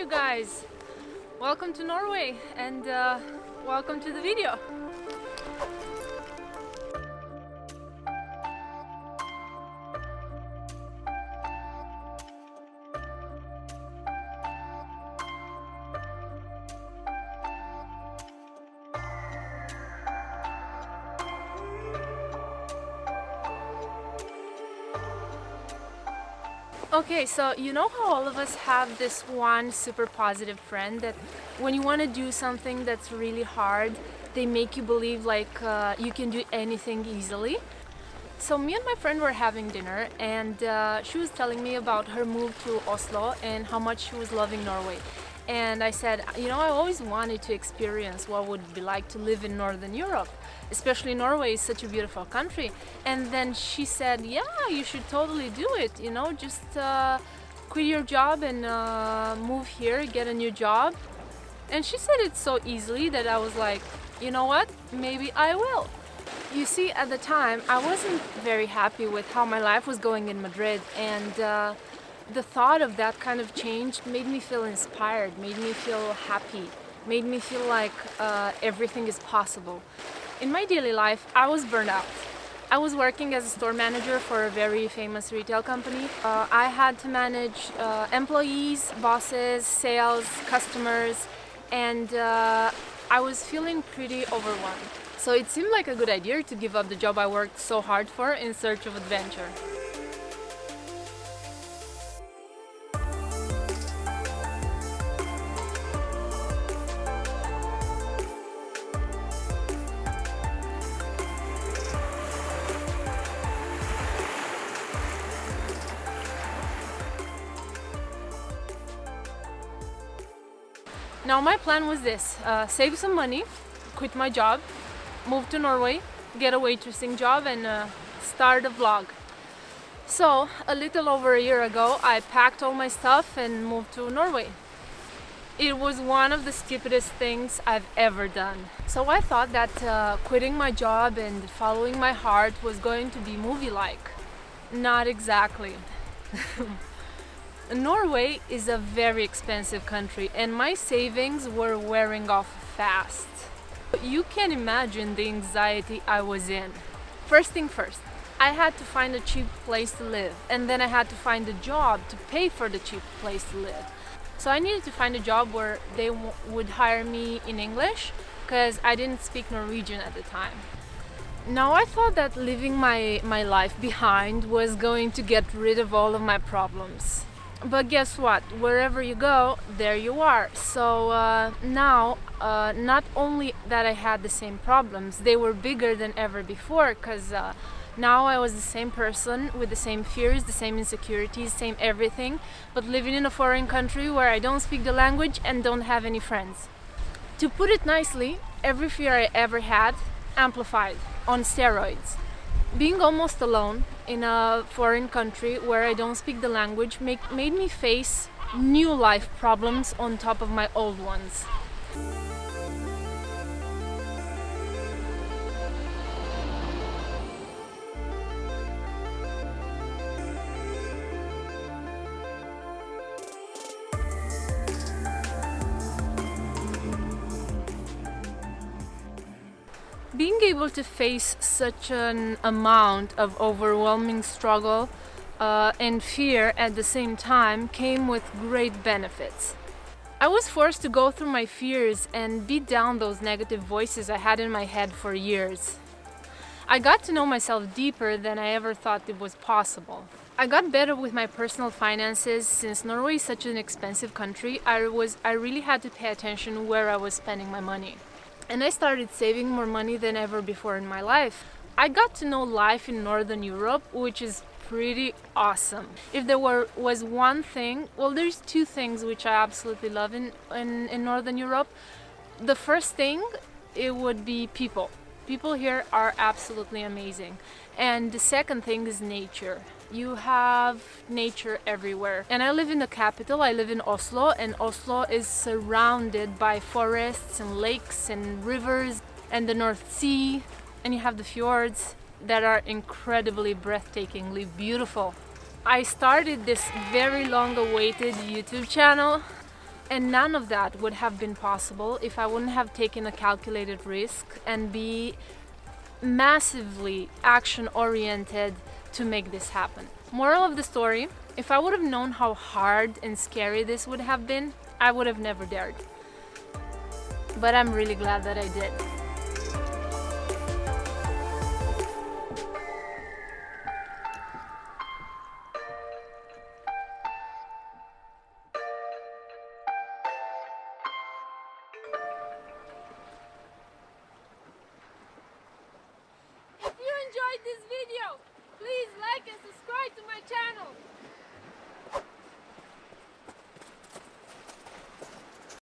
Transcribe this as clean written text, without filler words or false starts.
you guys? Welcome to Norway and welcome to the video. Okay, so you know how all of us have this one super positive friend that when you want to do something that's really hard, they make you believe like you can do anything easily. So me and my friend were having dinner and she was telling me about her move to Oslo and how much she was loving Norway. And I said, you know, I always wanted to experience what it would be like to live in Northern Europe, especially Norway is such a beautiful country. And then she said, yeah, you should totally do it, you know, just quit your job and move here, get a new job. And she said it so easily that I was like, you know what, maybe I will. You see, at the time, I wasn't very happy with how my life was going in Madrid, and the thought of that kind of change made me feel inspired, made me feel happy, made me feel like everything is possible. In my daily life, I was burned out. I was working as a store manager for a very famous retail company. I had to manage employees, bosses, sales, customers, and I was feeling pretty overwhelmed. So it seemed like a good idea to give up the job I worked so hard for in search of adventure. Now my plan was this, save some money, quit my job, move to Norway, get a waitressing job and start a vlog. So a little over a year ago I packed all my stuff and moved to Norway. It was one of the stupidest things I've ever done. So I thought that quitting my job and following my heart was going to be movie-like. Not exactly. Norway is a very expensive country and my savings were wearing off fast. You can imagine the anxiety I was in. First thing first, I had to find a cheap place to live and then I had to find a job to pay for the cheap place to live. So I needed to find a job where they would hire me in English because I didn't speak Norwegian at the time. Now I thought that leaving my life behind was going to get rid of all of my problems. But guess what? Wherever you go, there you are. So now, not only that I had the same problems, they were bigger than ever before because now I was the same person with the same fears, the same insecurities, same everything, but living in a foreign country where I don't speak the language and don't have any friends. To put it nicely, every fear I ever had amplified on steroids. Being almost alone in a foreign country where I don't speak the language made me face new life problems on top of my old ones. Being able to face such an amount of overwhelming struggle and fear at the same time came with great benefits. I was forced to go through my fears and beat down those negative voices I had in my head for years. I got to know myself deeper than I ever thought it was possible. I got better with my personal finances. Since Norway is such an expensive country, I really had to pay attention where I was spending my money. And I started saving more money than ever before in my life. I got to know life in Northern Europe, which is pretty awesome. If there was one thing, well, there's two things which I absolutely love in Northern Europe. The first thing, it would be people. People here are absolutely amazing. And the second thing is nature. You have nature everywhere. And I live in the capital, I live in Oslo, and Oslo is surrounded by forests and lakes and rivers and the North Sea. And you have the fjords that are incredibly breathtakingly beautiful. I started this very long-awaited YouTube channel And none of that would have been possible if I wouldn't have taken a calculated risk and be massively action oriented to make this happen. Moral of the story, if I would have known how hard and scary this would have been, I would have never dared. But I'm really glad that I did. If you enjoyed this video, please like and subscribe to my channel.